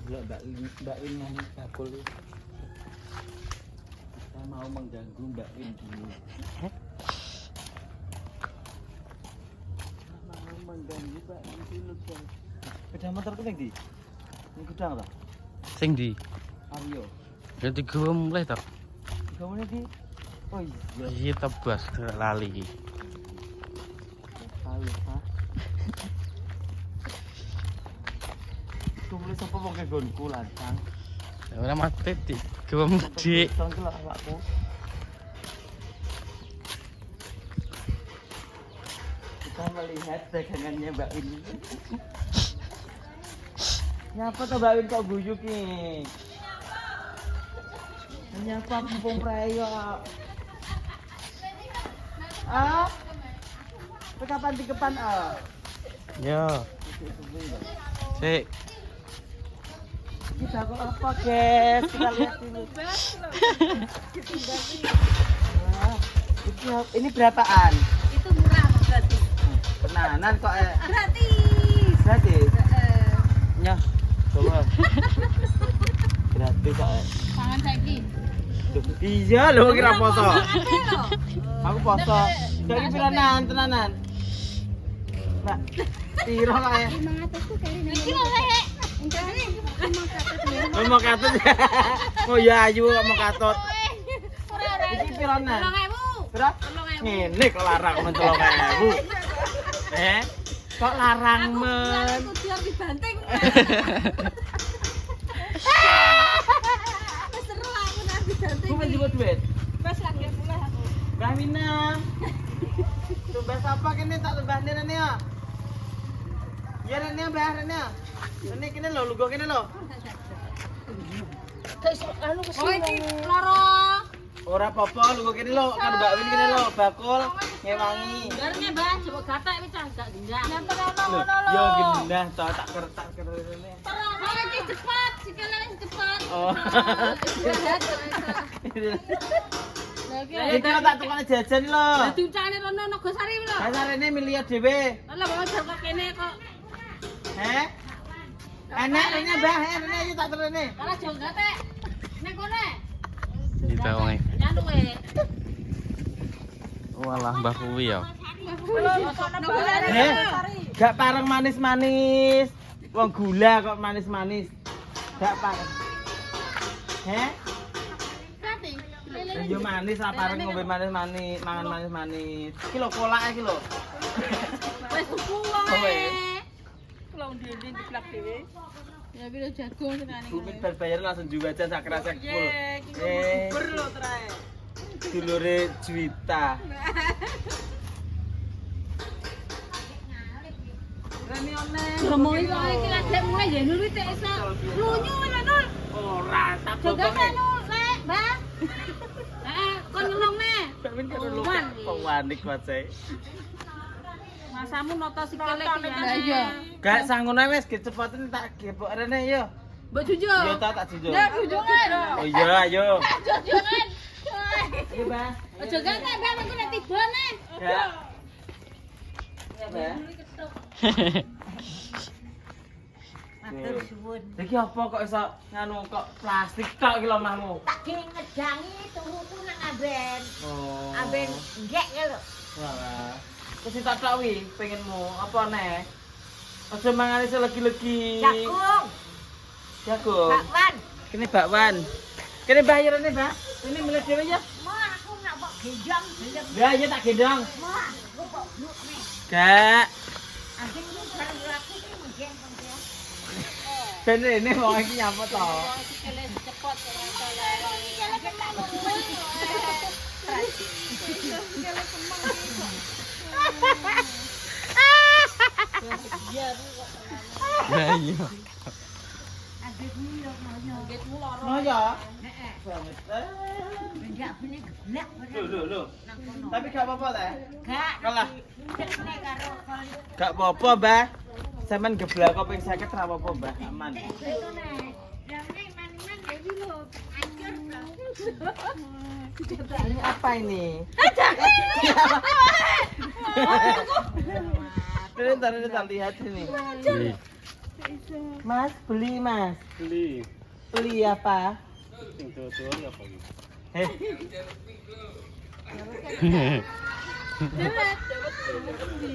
Mbak Win yang bakul. Kita mau mengganggu Mbak Win dulu. Mau mengganggu Mbak Win dulu, guys. Sepeda motor ku ning ndi? Ning gudang ta? Sing ndi? Ayo. Ya digawe mulai to. Gawene di. Oh iya. Iki tebas lali iki. Ayo, ha. Tulis apa wong nggonku lancang. Ora mati digawe mudik. Sang kelak awakku. Kita melihat dagangannya Mbak Win. Nyapa tuh Mbak Win kok guyuk nih? Nyapa mumpung prayo. Ah? Kapan dikepan ah? Yo. Sik. Kita kok apa guys? Kita lihat dulu. Wah, ini berapaan? Itu murah berarti. Tenanan kok Gratis. gratis? Nyah, coba. Gratis kok. Pangan saiki. Iya lho kira poso. Akeh lho. Aku poso. Jadi tenanan, tenanan. Mbak, piro kok ya? 500 ku kali nang. Iki lho Rek. Enggak. Mau katut. Oh ya ayu kok mau katut. Ora. Iki pironan? 3.000. Berapa? Ngene kok larang men 3.000. Kok larang men? Aku biar dibanting. Wis seru aku nek dibanting. Ku men jebut duit. Wes lagi mulai aku. Mbak Mina. Tumbas apa kene tak tumbasne rene ya. Ya rene Mbah rene. Rene kene lho lugo kene lho. Anu kesini. Loro. Ora apa-apa lugo kene lho kan Mbak Win kene lho bakul ngewangi. Jarene Mbah, coba gatek iki cah gak gendang. Nempel ono Lho, ngono lho. yo gendah to tak ker rene. Terus iki cepat, sikile wis cepat. Oh. Lah iki. Iki tak tukane jajan lho. Lah diucane rono Nogosari lho. Lah rene milih dhewe. Lah bawa jam kok kene kok. Heh. Enak rene Mbah, rene iki tak terene. Ora jam gatek. Nek kono. Ditawangi. Nyanu we. Walah Mbah kuwi ya. Heh. Gak pareng manis-manis. Wong gula kok manis-manis. Gak pareng. Heh. Yo manis lah pareng ngombe manis-manis, mangan manis-manis. Iki lho kolake iki lho. Wis tuku wong. Oh, wis. Kalau ndi-ndi diplak dhewe. Ya piro jagung senane. Bumit berbayar langsung juwajan sak kerasek full. Ber lho trae. Dulure Juwita. Rene one. Romo iki lagi mulai ya nuri tek iso. Lunyu lho Nur. Ora tak Jaga bokone. Nur, Lek, Mbak. Kon ngelongne. Kawin karo lu panik wae. Masamu noto sikile iki ya. Iya. Gak sangono wis kecepaten tak gebok rene yo. Mbak Jujo. Yo tak jujo. Ya jujongan. Oh iya ayo. Jujongan. Iya, Mbah. Aja gak Mbak aku nek tibane. Ya. Iya, Mbah. Matur suwun. Iki apa kok iso nganu kok plastik tok iki lho mahmu? Tak ngedangi turuku nang amben. Oh. Amben nggek ya lho. Walah. Wis tak tok wi pengenmu apa neh? Aja mangane selegi-legi. Jagung, Jagung. bakwan. Kene bakwan. Kene Mbah ya rene, Mbah. Ini milih dhewe ya. Mah aku nak kok gendong gelem. Ya iya tak gendong. Mah aku kok bluk nih. Gak. Anjing lu bareng aku iki menggen kok. Ben rene wong iki nyapa to? Sikile cepot ora salah. Lah iya. Adikmu yo ngono. Getmu loro. Oh ya. Heeh. Banget. Bendak bene geblak Lho. Tapi gak apa-apa ta? Gak. Kalah. Cekne karo kali. Gak apa-apa, Mbah. Sampeyan geblak kok ping 50 ra apa-apa, Mbah. Aman. Itu nek. Ramai man-man jadi lho. Ancur Ini apa ini? Ini tak lihat ini. Ih, Mas, beli Mas. Beli. Beli apa? Sing tuwa-tuwa apa iki? Heh,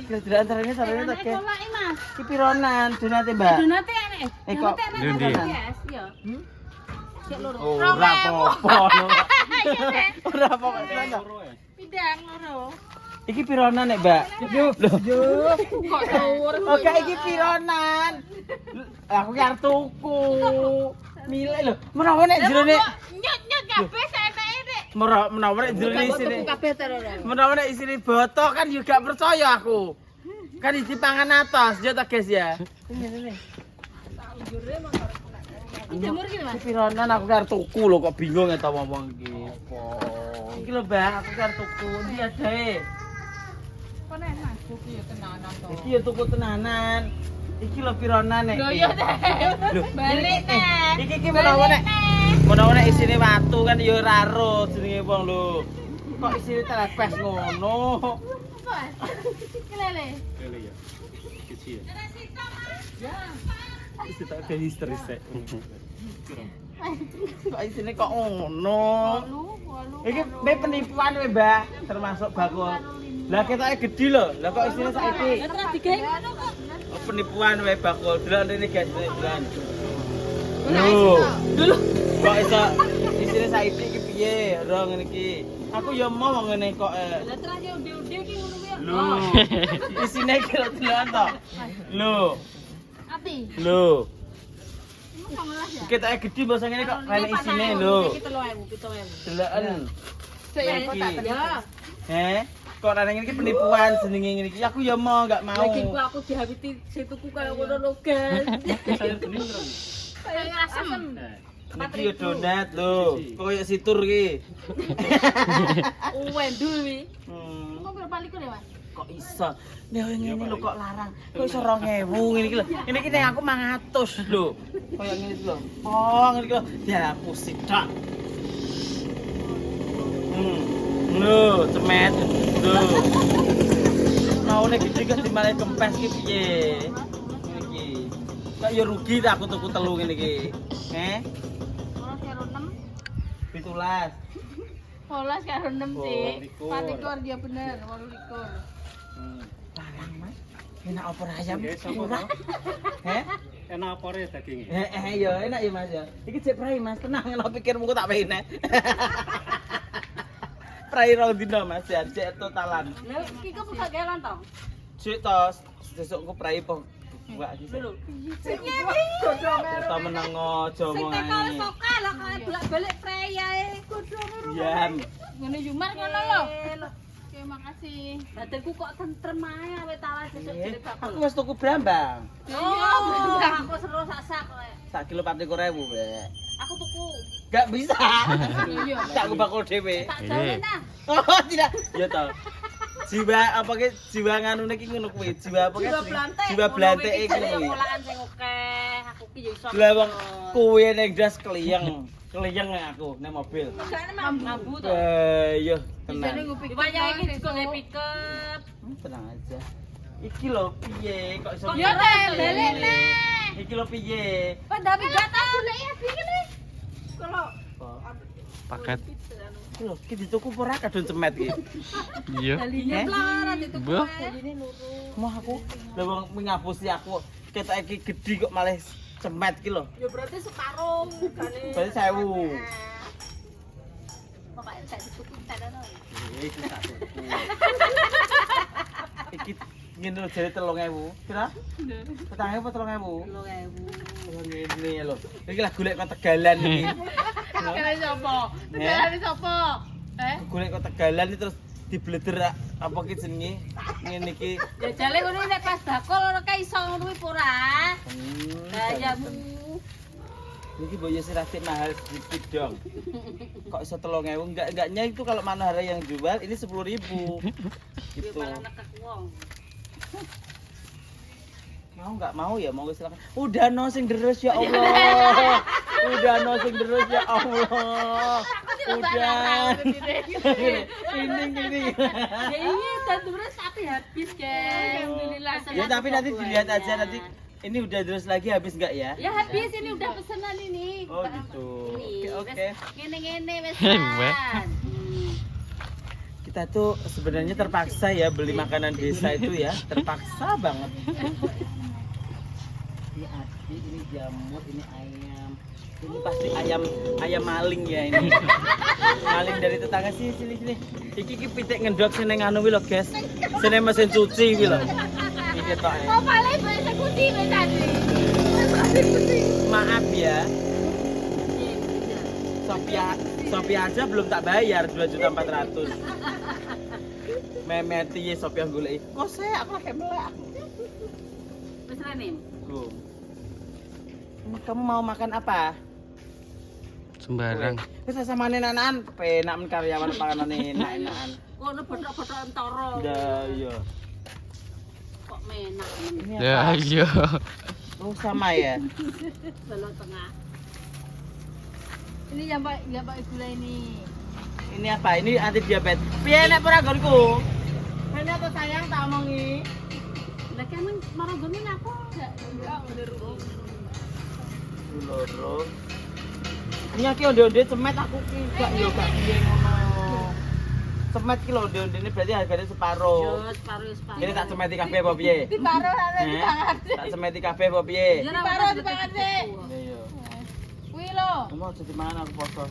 kira-kira antara ini sarane tak ke. Kolak Mas. Ki pironan donate, Mbak? Donate enek. kok Ndi? Ya. Hmm? Cek loro. Ora apa-apa. Ora apa-apa. Pindang loro. Iki pironan nek, Mbak? Yo. Kok dhuwur. Oke, iki pironan. Aku ki arep tuku. Milih lho. Menawa nek jerone Nyut kabeh saenake nek. menawa nek jerone isine. Kabeh terus. Menawa nek isine botok kan yo gak percaya aku. Kan iki pangan atas, yo ta guys ya. Ini. Jemur ki Mas. Iki pironan aku ki arep tuku lho kok bingung ya ta ngomong iki. Iki lho, Mbak, aku ki arep tuku. Ndi adae? Kono Mas. Kuwi ya tenanan to. Iki ya tuku tenanan. Iki lho pironan nek. Lho ya teh. Lho, Balik nek. Iki menawa nek isine watu kan ya ora ro jenenge wong lho. Kok isine telepes ngono. Kelele. Lele ya. Kecil. Isi tak ada histeris sik. Kok isine kok ngono. Iki mbek penipuan we, Mbak, termasuk bakul. Lah ketoke gedhi lho. Lah kok isine saiki Ora digawe ngono kok. penipuan we bakul. Delok rene guys, delok. Lho. Dulu. Kok iso isine saiki iki piye? Ora ngene iki. Aku ya mau ngene kok. Lah terus ya undi-undi ki ngono kuwi. Lho. Isine iki lho delokan to. Lho. Ati. Lho. Emang 15 ya? Ketoke gedhi basa ngene kok rene isine lho. Iki 3.000, 7.000. Deloken. Sik ya kok tak ya. Heh. Kok rene iki penipuan jenenge ngene iki. Aku ya mau gak mau. Lagi aku dihabiti sing tuku kaya ngono lho, guys. Sayur bening terus. Kaya asem. Iki yo donat lho. Koyo situr iki. Wendul wi. Hmm. Kok berapa likur ya, Mas? Kok iso? Nek ngene lho kok larang. Kok iso 2000 ngene iki lho. Ngene iki nek aku 500 lho. Koyo ngene iki lho. Oh, ngene iki lho. Dihapus sidak. Lho, cemet. Lho. Mau nek gede gak dimale kempes iki piye? Ngene iki. Kok ya rugi ta aku tuku telu ngene iki. Ora karo 6. 17. 12 karo 6 sih. 24. 24 dia bener, 28. Larang, Mas. Enak apa ayam? Nggih, sapa Murah. to? Heh? Enak apa re daginge? Ya enak ya Mas ya. Iki cek prai Mas, tenang ngono pikirmu kok tak pene. Prai rong dina Mas ya, cek totalan. Lah iki kok buka gawe lontong. Cek tos, sesuk ku prai po. Buka iki. Lho. Kita meneng aja omongan. Soka lho kaya bolak-balik prei ae. Diam. Ngene Jumar ngono lho. Oke, makasih. Badanku kok tentrem ae awet tawa sesuk jere bakul. Aku wis tuku brambang. Oh, aku seru sak-sak kowe. Sak kilo 24.000, Mbak. Aku tuku. Gak bisa. Iya. Tak aku bakul dhewe. Tak jauhin nah. Oh, tidak. Ya toh. Jiwa apa ki jiwa nganu iki ngono kuwi. Jiwa apa ki? Jiwa blantek iki kuwi. Olahan sing akeh. Aku ki yo iso. Lah wong kuwi ning das kliyeng. Kliyeng aku ning mobil. mambu to. Iya, tenang. Banyak iki juga nge pick up. Tenang aja. Iki lho piye kok iso. Ya teh, balik neh. Iki lho piye? Pandami gata golek ya iki nih. Kalau Paket. Iki lho, iki dituku ora kadon cemet iki. Iya. dalinya pelaran itu Mbah. daline loro. Mau aku lha wong ngapusi aku ketok iki gedhi kok malah cemet iki lho. Ya berarti separuh gane. Berarti 1000. Pokoknya saya dituku tenan. Iki tak tuku. Iki ngene lho jare 3000. Pira? 4.000 apa 3000? 3.000. Ngene lho. Iki lah golek kok Tegalan iki. Kene sapa? Tegalane sapa? Golek kok Tegalan iki terus dibleder apa ki jenenge? Ngene iki. Ya jale ngono nek pas bakul ora kae iso ngono kuwi ora. Gayamu. Ini boyo sirasih mahal sedikit dong. Kok iso 3.000? Enggaknya itu kalau Manohara yang jual ini 10.000. Gitu. Mau nggak mau ya mau silakan. Udah no sing deres ya Allah. Udah no sing deres ya Allah. Udah. Ini. Ya iya dan terus tapi habis guys. Alhamdulillah. Ya tapi nanti dilihat aja nanti Ini udah terus lagi habis nggak ya? Ya habis ini udah pesanan ini. Oh gitu. Ini, Oke. wes ngene-ngene wes Wes. kan. Kita tuh sebenarnya terpaksa ya beli makanan desa itu ya, terpaksa banget. Ini ati, ini jamur, ini ayam. Ini pasti ayam maling ya ini. Maling dari tetangga sini. Iki pitik ngendok sini nganu wi lho, guys. Sini mesin cuci wi lho. Iki tok. Kok paling eksekusi wes tadi. Maaf ya. Sophia aja belum tak bayar 2.400.000. Memeti ya Sophia golek. Kok saya aku lagi melek. Wes Renim. Go. Ini kamu mau makan apa? Sembarang. Wis sama nenanan, penak men karyawan panganan enak-enakan. Kono bothok-bothok entara. Ya iya. Kok menak. Ini Ya apa? iya. Oh sama ya. Belok tengah. Ini yang Pak gula ini. Ini apa? Ini anti diabetes. Piye nek ora nggonku? Ini apa sayang tak omongi? Lah kan marang gone aku. Loro. Ini iki onde-onde cemet aku ki gak yo gak piye ngono. Cemet ki lho onde-ondene berarti harganya separo. Yo separuh. Ini tak cemeti kabeh apa piye? Diparuh ana Eh, dipangan. Tak cemeti kabeh apa piye? Diparuh dipangan sih. Iya. Kuwi lho. Kamu aja di mana aku poso.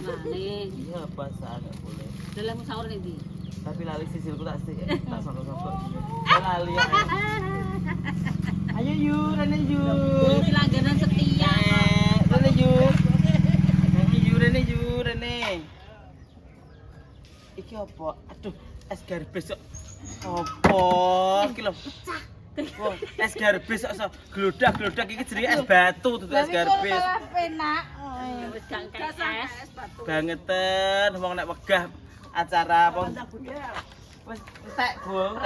Nah, nih. Iya puasa enggak boleh. Dalam sahur nanti. Tapi lali sisilku tak sokok-sokok. Lali ya. Ayo yu, Rene yu. Ini langganan setia. Rene yu. Rene. Iki apa? Aduh, es garbes kok. Apa? Iki lho. Wah, es garbes kok glodak-glodak iki jenenge es batu dudu es garbes. Malah penak. Wis gak KS. Bangeten wong nek wegah acara apa? Wis entek, Bu.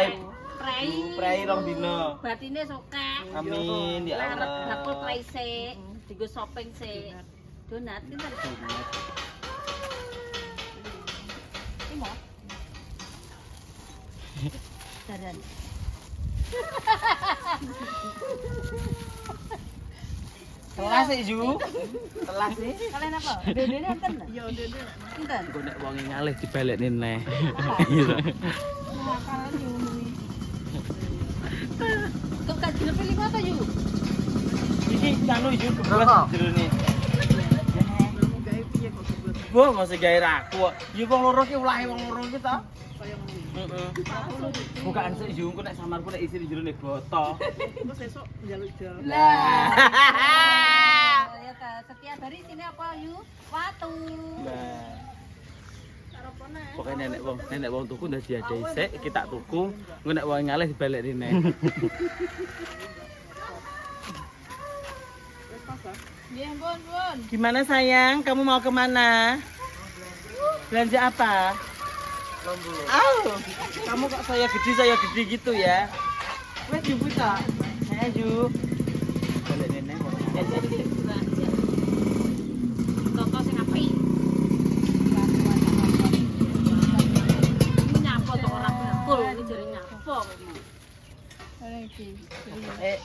Prei rong dino. Batine sokeh. Amin ya Lah Allah. bakul prei sik, digo shopping sik. Donat pinter. Dadan. Telas sih, Ju. Telas sih. Kalian apa? Dene enten. Iya, dene. Enten. Engko nek wong ngalih dibalekne neh. Iya. Makanan nyuwi. Kok gak pilih apa yuk? Iki kanu Ju geblas jerone. Wah, masih gawe raku kok. Ya wong loro ki ulahe wong loro ki to. Heeh. Bukaan sik Ju, engko nek samarku nek isi jerone boto. Terus esok njaluk jal. Lah. Ya setiap hari sini apa yuk? Watu. Lah. Pokoknya nenek wong tuku udah diadai sik, kita tuku, engko nek wong ngalih dibalekne neh. Nggih, Bun. Gimana sayang? Kamu mau kemana? Belanja apa? Kamu kok saya gede gitu ya? Wes jumpu tak? Saya Ju. Balik nenek kok. Toko sing apik. Nyapa to ora bakul iki jare nyapa.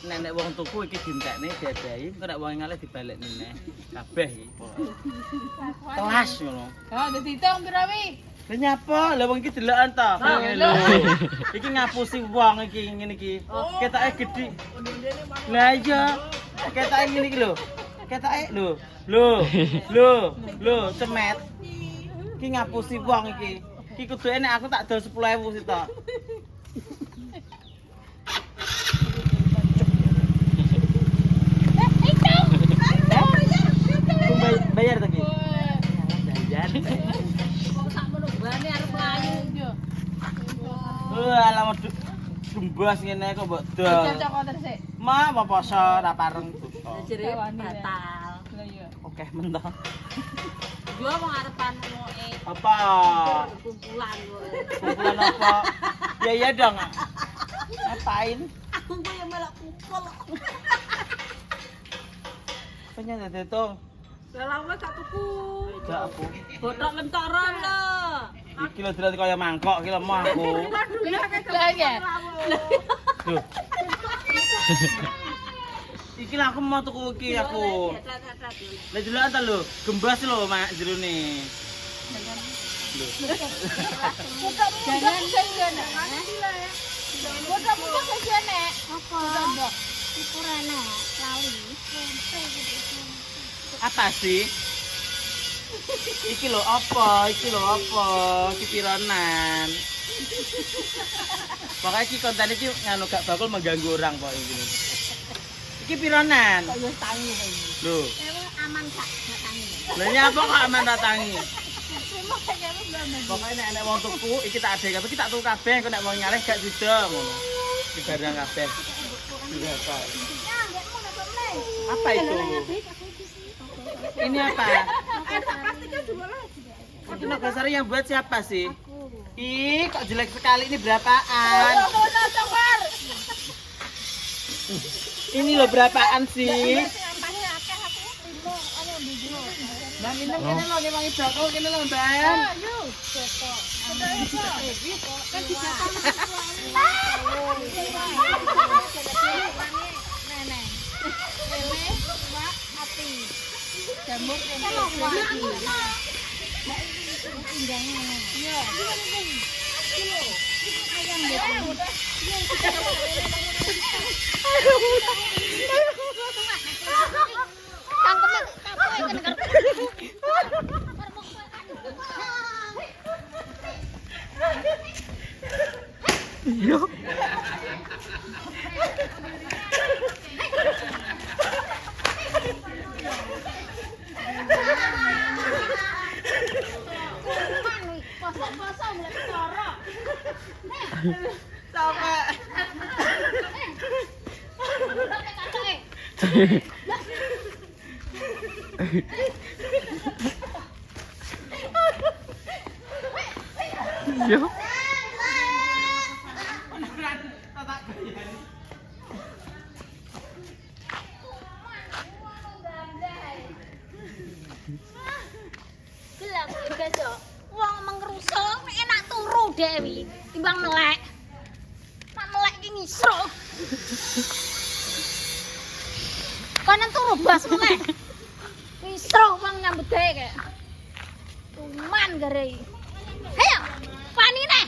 Nenek wong tuku iki dintekne diadai, engko nek wong ngalih dibalekne neh. Kabeh iki. Kelas ngono. Oh, dadi tong pira wi? Lah nyapa? Lah wong iki deloken to. Lho. Iki ngapusi wong iki ngene iki. Ketoke gedhi. Lah iya. Ketoke ngene iki lho. Ketoke lho, cemet. Iki ngapusi wong iki. Iki kudu enek aku tak dol 10.000 sih to. Bayar tadi. Bayar. Kok sak menunggane arep mlayu yo. Alamat gembas ngene kok mbok dol. Cocok konter sik. Ma apa poso ora pareng dosa. Jare batal. Lah iya. Oke mentok. Yo wong arepan ngoke Apa? kumpulan kok. Kumpulan apa? Ya iya dong. Ngapain? Aku kok yang malah kumpul. Pengen dadi tong. Lah lama gak tuku. Gak aku. Botok mentoran lho. Iki lho dilat kaya mangkok iki lho mah aku. Lah ya. Duh. Iki lah aku mau tuku iki aku. Lah delok ta lho, gembas lho mak jerone. Jangan sejene. Muka-muka sejene. Apa? Ukurannya lali. Apa sih? Iki lho apa? Iki lho apa? Iki pironan. Pokoknya iki konten iki nganu gak bakal mengganggu orang kok iki. Iki pironan. Kok wis tangi to iki. Lho, Emang aman tak tangi. lha nyapa kok aman tak tangi? Terima kasih banget. Pokoknya nek wong tuku iki tak adek kabeh, iki tak tuku kabeh, kok nek mau nyaleh gak sida ngono. Iki barang kabeh. Iya, Pak. Apa itu? Ini apa? Itu Nagasari yang buat siapa sih? Ih, kok jelek sekali, ini berapaan? Ini loh berapaan sih? Mbak minum kene lho, nek wangi bakul kene lho, Mbak. Yo. Gelap besok. Wong mengruso enak turu Dewi timbang melek. Mak melek iki ngisro. Konen turu bas melek. Ngisro wong nyambut gawe kayak. Tuman gare. Ayo, pani neh.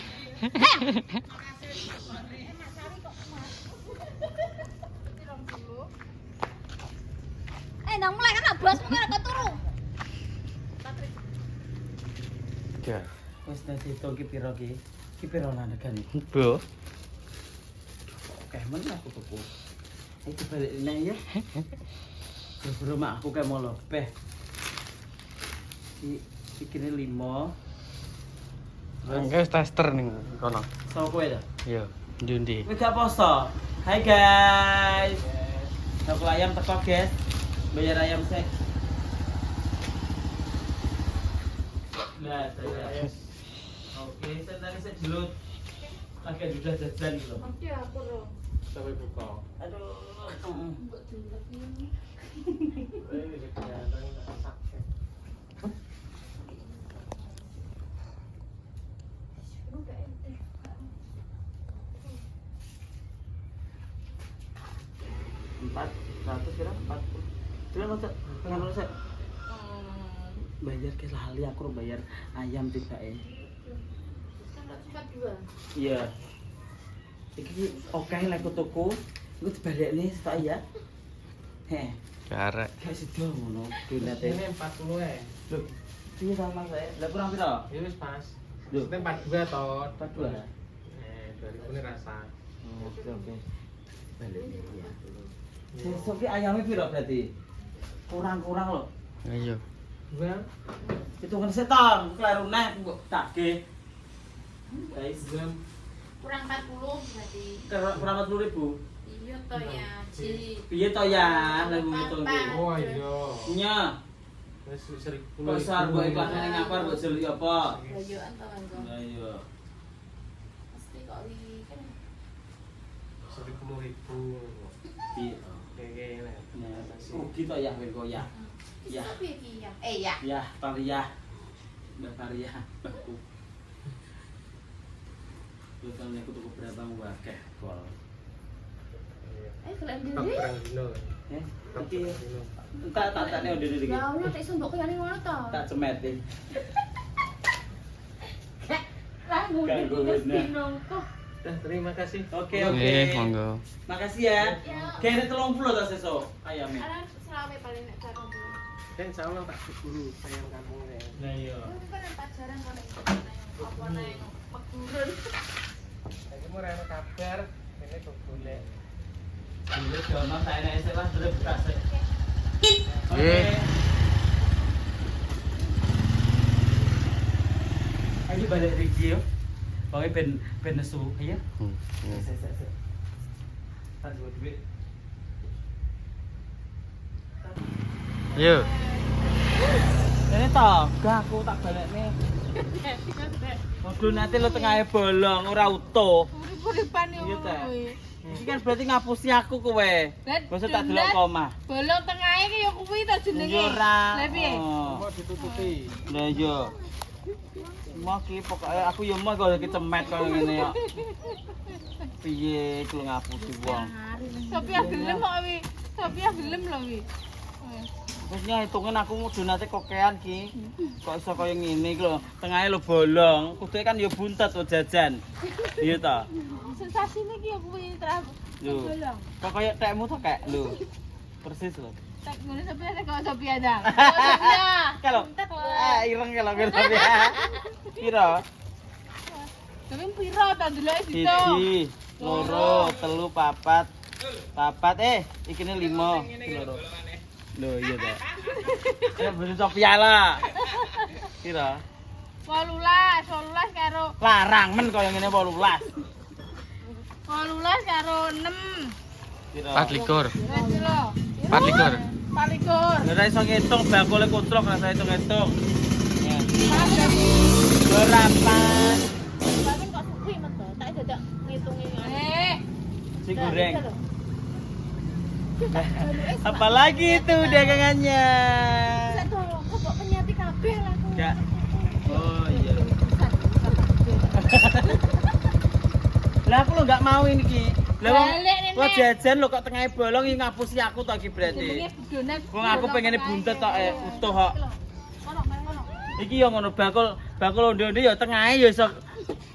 Ayo. Nang mulai kan bas mulai turu. Ya. Wis dadi to ki piro ki? Ki piro lan regane? Bu. Oke, men aku tuku. Iki balik nang ya. Bro mak aku kayak mau lebih. Iki ne 5. Enggak tester ning kono. Sama kowe ta? Yo, ndi. Kowe gak poso. Hai guys. Aku ayam teko, guys. Bayar ayam sih. Nah, saya. Oke, saya tadi saya jelut. Agak juga jajan gitu. Sampai buka. Aduh. Empat ratus kira 40. Kira masa pengen saya bayar ke lali aku bayar ayam tiba iya. Iki oke lah aku tuku. Gue dibalik nih setak ya. Heh. Karek. Kayak sido ngono. Donate. Ini 40 ya. Loh. Iya sama saya. Lah kurang piro? Ya wis pas. Loh. Itu 42 toh. 42. 2000 ini rasa. Oke oke. Balik nih ya. Besok ki ayamnya piro berarti? Kurang-kurang loh. Ayo. Bang, Hitungan setan, kleru neh mbok take. Guys, Kurang 40 berarti. kurang 40.000. Iya toh ya. Ji. Piye to ya, lha ngitung ki. oh iya. Nya, Wis 1000. pasar mbok iklan ning ngapar mbok jeli apa? Gayoan to kan. Lah iya. Mesti kok iki kan 10.000. Piye to? Kayak Nah, rugi to ya ben ya. Ya. Tapi iki ya. Ya. Ya, Paria. Mbak Paria, mbakku. Lu kan nek tuku berapa wae kol. Kalian Pak diri. perang dino. Iki tak udah iki. Gaune tak iso mbok kene ngono to. Tak cemeti. Lah ngundek wis dinongko. Dah, terima kasih. Oke. Monggo. Makasih ya. Kene 30 ta sesuk ayame. Ana selawe paling nek cara ngono. Dan insyaallah tak guru sayang kamu ya. Lah iya. Itu kan pacaran kok nek apa neng megurun. Lagi mau rene kabar, ini kok golek. Dulu gampang tak enak sik lah dulu buka sik. Nggih. Ayo balik Rigi yo. Pokoke ben nesu, ayo. Sik. Tak buat duit. Yo. Ini toh, gak aku tak balekne. Waduh nanti lo tengahnya bolong, ora utuh. Urip-uripan yo Iya, ngono Teh. kuwi. Iki kan berarti ngapusi aku kowe. Masa tak delok koma. Bolong tengahe ki yo kuwi to jenenge. Yo ora. Lah piye? Mau ditutupi. Lah yo. Mau ki pokoke aku yo mau kok kecemet koyo ngene yo. Piye kulo ngapusi wong. Sophia gelem kok wi. Sophia gelem lho wi. Wis ngitungen aku mudun nate kokean ki. Kok iso koyo ngene iki lho. Tengahe lho bolong, kuduke kan yo buntet to jajan. Iya ta? Sensasine ki yo kuwi terus Lho. bolong. Kok koyo tekmu to kek lho. Persis lho. Tak ngono Sophia nek kok Sophia dah. Sophia. Kalau ireng kalau gitu ya. Piro? Tapi piro ta ndeloke dito? Siji, loro, telu, papat. Papat iki ne 5. Loro. Lho iya ta. Ya bener Sophia lah. Piro? 18 karo Larang men koyo ngene 18. 18 karo 6. Piro? 24. Wis lho. 24. 24. Ora iso ngitung bakule kutruk ora iso ngitung. Ya. Berapan. Tapi kok suwi men to? Tak dadak ngitungi. Si goreng. Apalagi itu dagangannya. Saya tolong kok penyati kabeh lah aku. Enggak. Oh iya. Lah aku lo enggak mau ini ki. Lah wong Balik, Nenek. kok jajan lo kok tengah bolong iki ngapusi aku to ki Jenenge berarti. donat. Wong aku pengen buntet tok utuh kok. Kono, kono. Iki yo ngono bakul onde-onde ya tengahe ya iso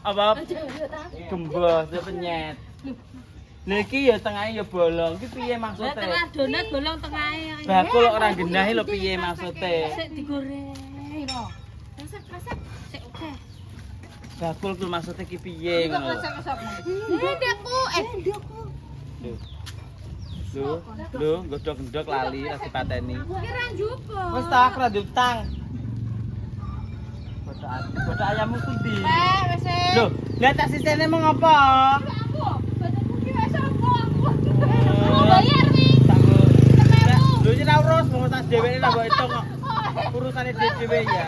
apa gembos ya penyet. Lah iki ya tengahe ya bolong. Iki piye Lah maksudnya? tengah donat bolong tengahe. Bakul kok ora genahi lho piye maksudnya? Sik digoreng lho. Masak. Sik oke. Bakul ku maksudnya ki piye ngono. Masak-masak. Ndekku, ndekku. Lho, godhog-godhog lali ra dipateni. Kira njupo. Wis tak aku ra diutang. Godhog ayammu ku ndi? Wis. Lho, lah tak sisene mau ngopo? Aku, badanku ki wis opo aku. Mau bayar wi. Lho yen ora urus wong tak dheweke tak mbok hitung kok. Urusane dhewe ya.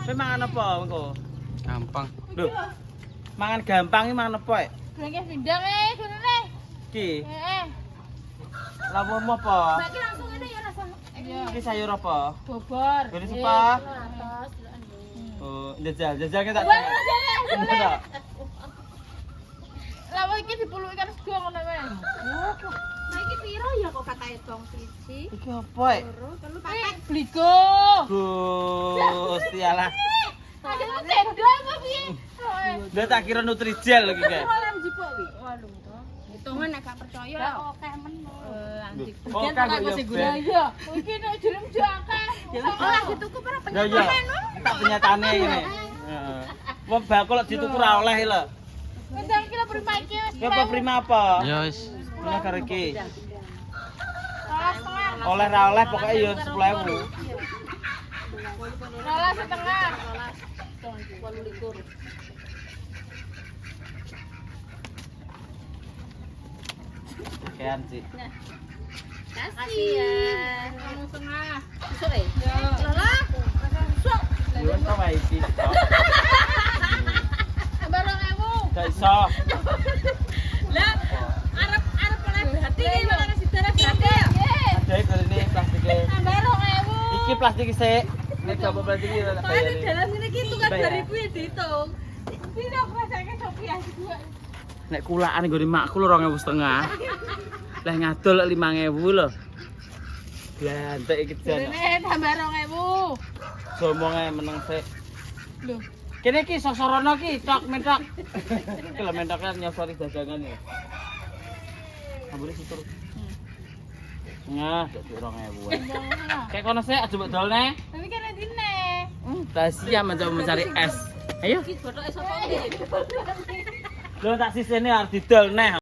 Kowe mangan apa engko? Gampang. Lho. Mangan gampang iki mangan apa? Brengke pindang gunane. Iki. Heeh. Lawomu apa? Bagi langsung ini ya rasa. Iya. Iki sayur apa? Bobor. Gini apa? Oh, jajal ki tak. Bener. Lawa iki dipuluki karo sego ngono wae. Nah iki piro ya kok katae dong siji, Iki apa? loro, telu, papat. Bligo. Gusti Allah. Ada tendol apa piye? Lah tak kira Nutrijel iki kae. Orang jipuk wi. Waduh. Hitungan nek gak percaya lah oke men. Oh, kan kok ya. Iya. Iki nek jerem akeh. Ora dituku para Ya ya. Tak penyatane ngene. Heeh. Wong bakul dituku ora oleh lho. Wedang kilo prima iki wis. Ya apa prima apa? Ya wis. Punya karo iki. Setengah. Oleh ra oleh pokoke ya 10.000. Setengah. Kean sih. Kasih ya. Kamu setengah. Besok ya? Lah. Besok. Wis ta wae iki. Barang ewu. Gak iso. Lah, arep oleh berarti iki malah nasi darah berarti ya? Ada iki ini plastike. Barang ewu. Iki plastik sik. Nek coba plastik iki tak Soalnya bayari. dalam ini gitu kan Bayar. 2000 ya dihitung. Pino rasanya Sophia dua. Nek kulaan nggone makku lho 2.500. Lah ngadol 5.000 lho. Diantek iki jan. Ini tambah 2.000. Somonge meneng sik. Lho, Kene iki sosorono ki tok mentok. Iki lho mentoknya nyosori dagangan ya. Ambune situr. Nah, dadi 2.000. Kayak kono sik aja mbok dolne. tapi kan dine. Rahasia mencoba mencari es. Ayo. Iki botoke sapa iki? Lho tak sisene arep didol neh.